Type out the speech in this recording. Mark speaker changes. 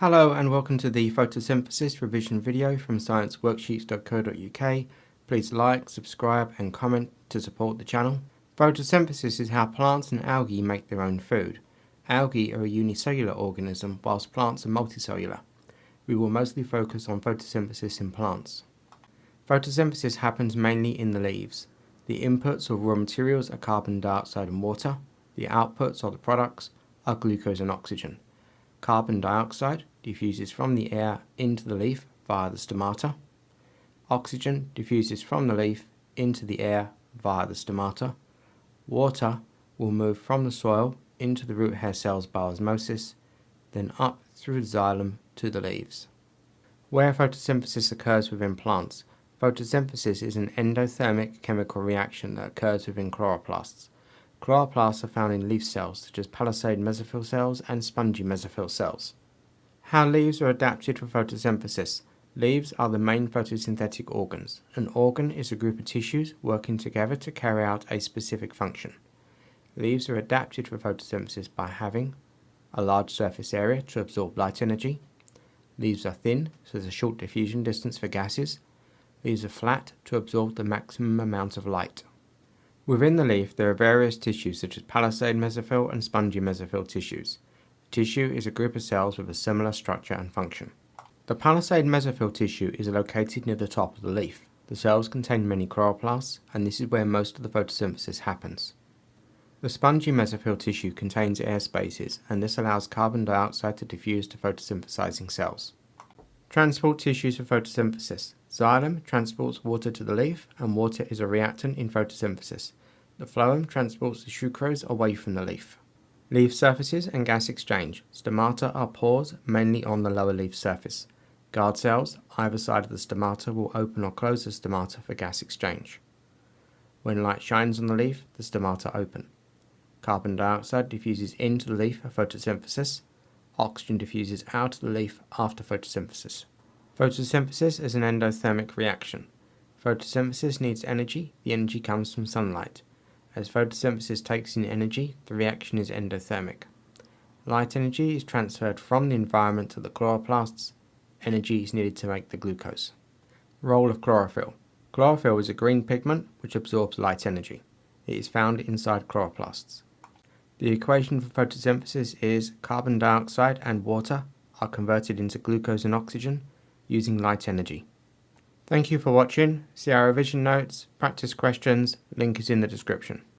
Speaker 1: Hello and welcome to the photosynthesis revision video from scienceworksheets.co.uk. Please like, subscribe and comment to support the channel. Photosynthesis is how plants and algae make their own food. Algae are a unicellular organism whilst plants are multicellular. We will mostly focus on photosynthesis in plants. Photosynthesis happens mainly in the leaves. The inputs or raw materials are carbon dioxide and water. The outputs or the products are glucose and oxygen. Carbon dioxide diffuses from the air into the leaf via the stomata. Oxygen diffuses from the leaf into the air via the stomata. Water will move from the soil into the root hair cells by osmosis, then up through the xylem to the leaves. Where photosynthesis occurs within plants, photosynthesis is an endothermic chemical reaction that occurs within chloroplasts. Chloroplasts are found in leaf cells such as palisade mesophyll cells and spongy mesophyll cells. How leaves are adapted for photosynthesis. Leaves are the main photosynthetic organs. An organ is a group of tissues working together to carry out a specific function. Leaves are adapted for photosynthesis by having a large surface area to absorb light energy. Leaves are thin, so there's a short diffusion distance for gases. Leaves are flat to absorb the maximum amount of light. Within the leaf, there are various tissues such as palisade mesophyll and spongy mesophyll tissues. A tissue is a group of cells with a similar structure and function. The palisade mesophyll tissue is located near the top of the leaf. The cells contain many chloroplasts, and this is where most of the photosynthesis happens. The spongy mesophyll tissue contains air spaces, and this allows carbon dioxide to diffuse to photosynthesizing cells. Transport tissues for photosynthesis. Xylem transports water to the leaf, and water is a reactant in photosynthesis. The phloem transports the sucrose away from the leaf. Leaf surfaces and gas exchange. Stomata are pores, mainly on the lower leaf surface. Guard cells, either side of the stomata, will open or close the stomata for gas exchange. When light shines on the leaf, the stomata open. Carbon dioxide diffuses into the leaf for photosynthesis. Oxygen diffuses out of the leaf after photosynthesis. Photosynthesis is an endothermic reaction. Photosynthesis needs energy. The energy comes from sunlight. As photosynthesis takes in energy, the reaction is endothermic. Light energy is transferred from the environment to the chloroplasts. Energy is needed to make the glucose. Role of chlorophyll. Chlorophyll is a green pigment which absorbs light energy. It is found inside chloroplasts. The equation for photosynthesis is carbon dioxide and water are converted into glucose and oxygen using light energy. Thank you for watching. See our revision notes, practice questions, link is in the description.